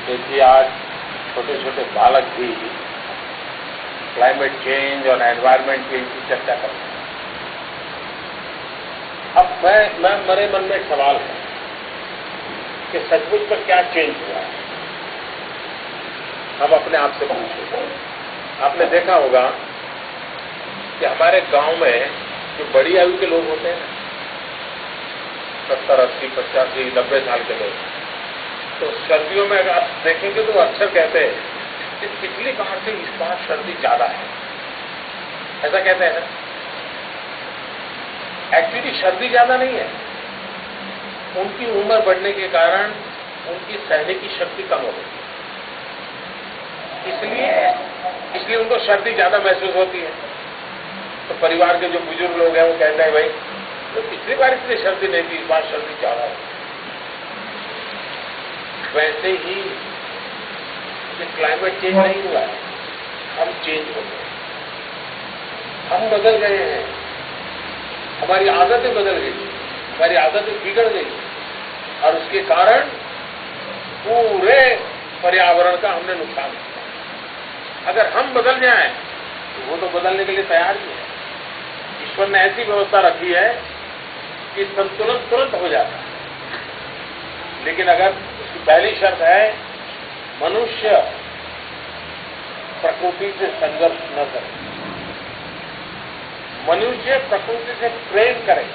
देखिए, आज छोटे छोटे बालक भी क्लाइमेट चेंज और एनवायरनमेंट चेंज की चर्चा करते हैं। अब मेरे मन में एक सवाल है कि सचमुच में क्या चेंज हुआ है। हम अपने आप से पूछें। आपने देखा होगा कि हमारे गांव में जो बड़ी आयु के लोग होते हैं, 70, 80, 85, 90 साल के लोग, तो सर्दियों में अगर आप देखेंगे तो वो अक्सर कहते हैं कि पिछली बार से इस बार सर्दी ज्यादा है। ऐसा कहते हैं ना। एक्चुअली सर्दी ज्यादा नहीं है, उनकी उम्र बढ़ने के कारण उनकी सहने की शक्ति कम हो गई, इसलिए उनको सर्दी ज्यादा महसूस होती है। तो परिवार के जो बुजुर्ग लोग हैं वो कहते हैं, भाई तो पिछली बार इतनी सर्दी नहीं थी, इस बार सर्दी ज्यादा है। वैसे ही ये क्लाइमेट चेंज नहीं हुआ है, हम चेंज हो गए, हम बदल गए हैं, हमारी आदतें बदल गई, हमारी आदतें बिगड़ गई और उसके कारण पूरे पर्यावरण का हमने नुकसान किया। अगर हम बदल जाएं तो वो तो बदलने के लिए तैयार ही है। ईश्वर ने ऐसी व्यवस्था रखी है कि संतुलन तुरंत हो जाता है, लेकिन अगर उसकी पहली शर्त है मनुष्य प्रकृति से संघर्ष न करे, मनुष्य प्रकृति से प्रेम करे,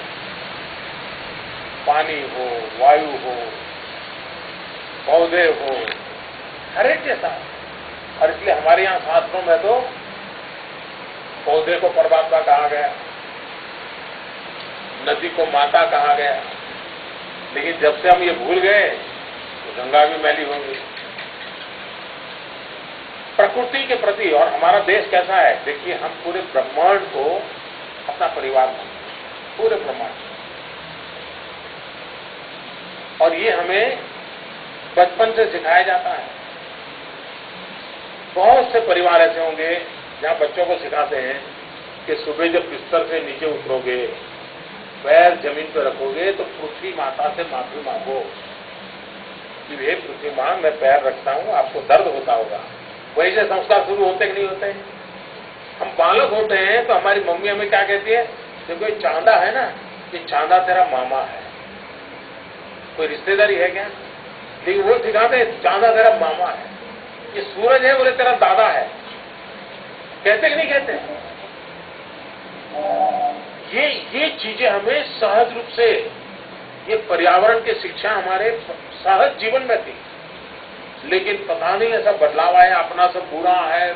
पानी हो, वायु हो, पौधे हो, हर एक के साथ। और इसलिए हमारे यहां शास्त्रों में तो पौधे को परमात्मा कहा गया, नदी को माता कहा गया, लेकिन जब से हम ये भूल गए तो गंगा भी मैली हो गई। प्रकृति के प्रति और हमारा देश कैसा है, देखिए, हम पूरे ब्रह्मांड को अपना परिवार मानते हैं, पूरे ब्रह्मांड। और ये हमें बचपन से सिखाया जाता है। बहुत से परिवार ऐसे होंगे जहां बच्चों को सिखाते हैं कि सुबह जब बिस्तर से नीचे उतरोगे, पैर जमीन पर रखोगे तो पृथ्वी माता से माफी मांगो कि हे पृथ्वी मां, मैं पैर रखता हूं, आपको दर्द होता होगा। वैसे संस्कार शुरू होते कि नहीं होते? हम बालक होते हैं तो हमारी मम्मी हमें क्या कहती है, देखो ये चांदा है ना, ये चांदा तेरा मामा है। कोई रिश्तेदारी है क्या? लेकिन वो सिखाते हैं चांदा तेरा मामा है। ये सूरज है, बोले तेरा दादा है। कहते कि नहीं कहते? ये चीजें हमें सहज रूप से, ये पर्यावरण की शिक्षा हमारे सहज जीवन में थी, लेकिन पता नहीं ऐसा बदलाव आया, अपना सब बुरा है,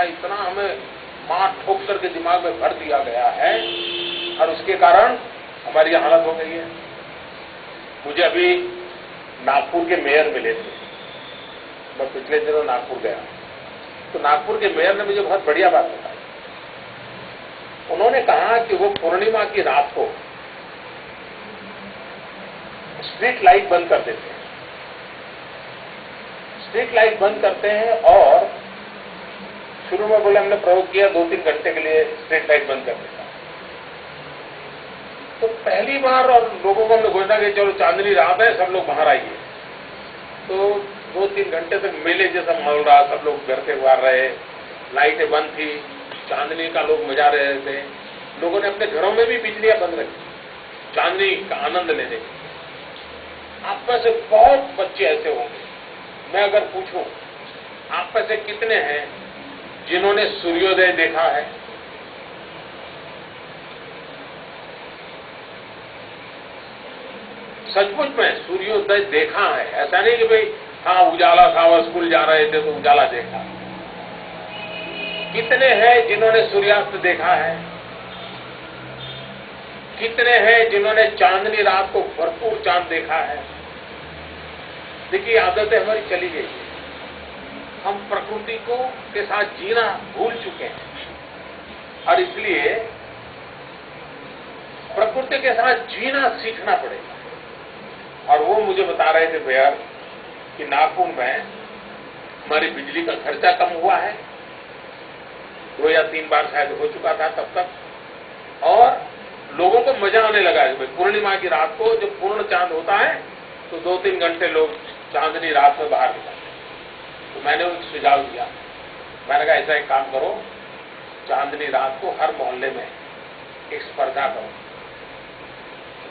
इतना हमें मार ठोक करके दिमाग में भर दिया गया है और उसके कारण हमारी हालत हो गई है। मुझे अभी नागपुर के मेयर मिले थे, मैं पिछले दिनों नागपुर गया, तो नागपुर के मेयर ने मुझे बहुत बढ़िया बात बताई। उन्होंने कहा कि वो पूर्णिमा की रात को स्ट्रीट लाइट बंद कर देते हैं, स्ट्रीट लाइट बंद करते हैं और शुरू में बोले हमने प्रयोग किया 2-3 घंटे के लिए स्ट्रीट लाइट बंद कर देता। तो पहली बार और लोगों को हमने घोषणा की चलो चांदनी रात है, सब लोग बाहर आइए। तो 2-3 घंटे तक मेले जैसा माहौल रहा, सब लोग घर से बाहर रहे, लाइटें बंद थी, चांदनी का लोग मजा रहे थे। लोगों ने अपने घरों में भी बिजलियां बंद रखी चांदनी का आनंद लेने के। आप में से बहुत बच्चे ऐसे होंगे, मैं अगर पूछूं आप में से कितने हैं जिन्होंने सूर्योदय देखा है? सचमुच में सूर्योदय देखा है, ऐसा नहीं कि भाई हाँ उजाला था और स्कूल जा रहे थे तो उजाला देखा। कितने हैं जिन्होंने सूर्यास्त देखा है? कितने हैं जिन्होंने चांदनी रात को भरपूर चांद देखा है? देखिए, आदतें हमारी चली गई है, हम प्रकृति को के साथ जीना भूल चुके हैं और इसलिए प्रकृति के साथ जीना सीखना पड़ेगा। और वो मुझे बता रहे थे भैया कि नागपुर में हमारी बिजली का खर्चा कम हुआ है, 2 या 3 बार शायद हो चुका था तब तक, और लोगों को मजा आने लगा है। पूर्णिमा की रात को जब पूर्ण चांद होता है तो 2-3 घंटे लोग चांदनी रात में बाहर निकलते हैं। मैंने उनको सुझाव दिया, मैंने कहा ऐसा एक काम करो, चांदनी रात को हर मोहल्ले में एक स्पर्धा करो।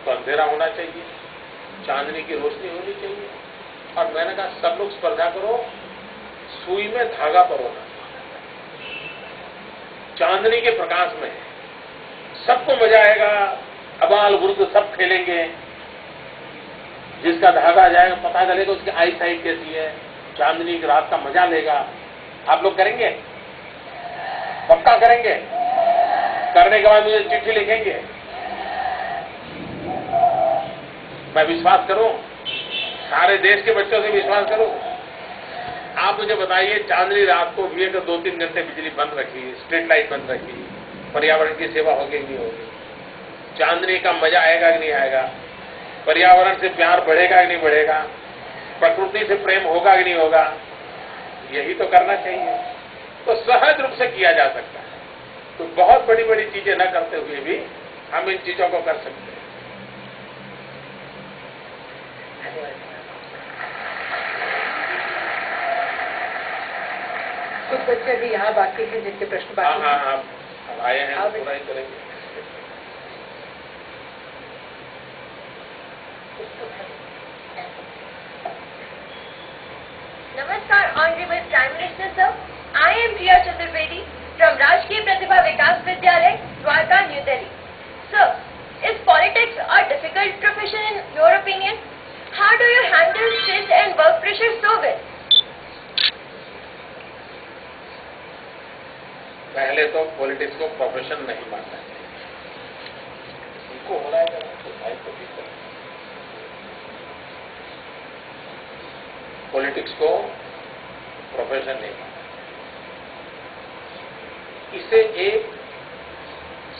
तो अंधेरा होना चाहिए, चांदनी की रोशनी होनी चाहिए, और मैंने कहा सब लोग स्पर्धा करो, सुई में धागा परोना, चांदनी के प्रकाश में। सबको मजा आएगा, अबाल वृद्ध सब खेलेंगे, जिसका धागा जाएगा पता चलेगा उसकी आई साइट कैसी है, चांदनी की रात का मजा लेगा। आप लोग करेंगे? पक्का करेंगे? करने के बाद मुझे चिट्ठी लिखेंगे। मैं विश्वास करूं, सारे देश के बच्चों से विश्वास करूं। आप मुझे बताइए, चांदनी रात को भी अगर 2-3 घंटे बिजली बंद रखी, स्ट्रीट लाइट बंद रखी, पर्यावरण की सेवा होगी कि नहीं होगी? चांदनी का मजा आएगा कि नहीं आएगा? पर्यावरण से प्यार बढ़ेगा कि नहीं बढ़ेगा? प्रकृति से प्रेम होगा कि नहीं होगा? यही तो करना चाहिए। तो सहज रूप से किया जा सकता है। तो बहुत बड़ी बड़ी चीजें न करते हुए भी हम इन चीजों को कर सकते हैं। कुछ बच्चे भी यहाँ बाकी हैं जिनके प्रश्न बाकी हैं। हाँ, आप आए हैं तो पूरा ही करेंगे। Namaskar, Honorable Prime Minister Sir. I am Priya Chaturvedi from Rajkiya Pratibha Vikas Vidyalay, Dwarka, New Delhi. Sir, is politics a difficult profession in your opinion? How do you handle stress and work pressure so well? पहले तो politics को profession नहीं मानना चाहिए। उनको हो रहा है तो भाई को भी करें। पॉलिटिक्स को प्रोफेशन नहीं मानना, इसे एक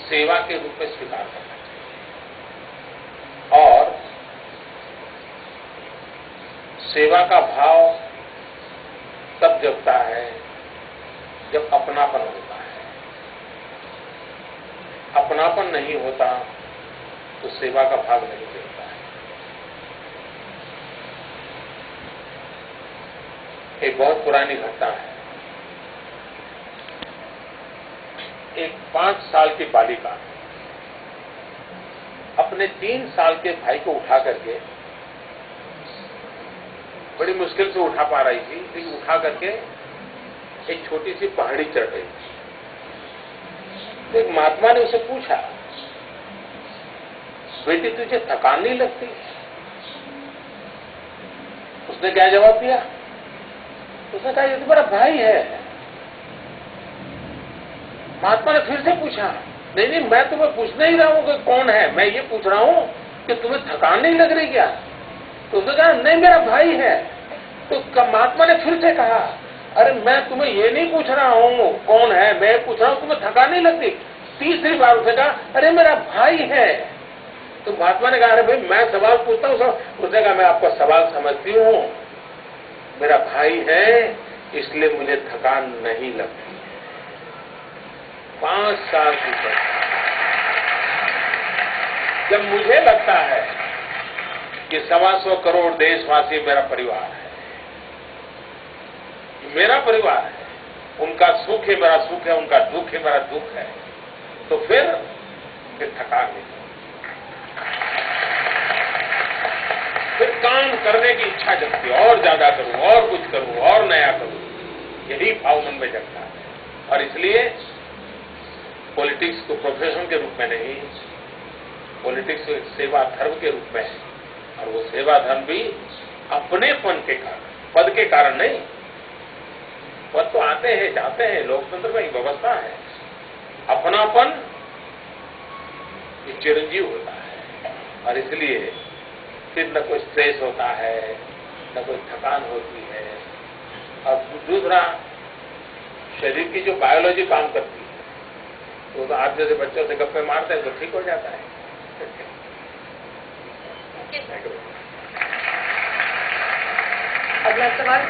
सेवा के रूप में स्वीकार करना चाहिए। और सेवा का भाव तब जगता है जब अपनापन होता है। अपनापन नहीं होता तो सेवा का भाव नहीं जगता है। एक बहुत पुरानी घटना है। एक 5 साल की बालिका अपने 3 साल के भाई को उठा करके, बड़ी मुश्किल से उठा पा रही थी, लेकिन उठा करके एक छोटी सी पहाड़ी चढ़ रही थी। तो एक महात्मा ने उसे पूछा, बेटी तुझे थकान नहीं लगती? उसने क्या जवाब दिया? उसने कहा ये तो मेरा भाई है। महात्मा ने फिर से पूछा, नहीं नहीं मैं तुम्हें पूछ नहीं रहा हूं कि कौन है, मैं ये पूछ रहा हूं कि तुम्हें थकान नहीं लग रही क्या? तो उसने कहा नहीं मेरा भाई है। तो महात्मा ने फिर से कहा, अरे मैं तुम्हें ये नहीं पूछ रहा हूं कौन है, मैं पूछ रहा हूं तुम्हें थकान नहीं लगती? तीसरी बार उसने कहा, अरे मेरा भाई है। तो महात्मा ने कहा, अरे भाई मैं सवाल पूछता हूं। उसने कहा, मैं आपका सवाल समझती हूं, मेरा भाई है इसलिए मुझे थकान नहीं लगती। 5 साल की बच्ची। जब मुझे लगता है कि 125 करोड़ देशवासी मेरा परिवार है, मेरा परिवार है, उनका सुख है मेरा सुख है, उनका दुख है मेरा दुख है, तो फिर थकान नहीं, फिर काम करने की इच्छा जगती है, और ज्यादा करूं, और कुछ करूं, और नया करूं, यही भाव मन में जगता है। और इसलिए पॉलिटिक्स को प्रोफेशन के रूप में नहीं, पॉलिटिक्स को एक सेवा धर्म के रूप में है। और वो सेवा धर्म भी अपनेपन के कारण, पद के कारण नहीं। पद तो आते हैं जाते हैं, लोकतंत्र में एक व्यवस्था है। अपनापन ये चिरंजीव होता है, और इसलिए फिर न कोई स्ट्रेस होता है, न कोई थकान होती है। और दूसरा, शरीर की जो बायोलॉजी काम करती है, तो आप जैसे बच्चों से गप्पे मारते हैं तो ठीक हो जाता है। अगला सवाल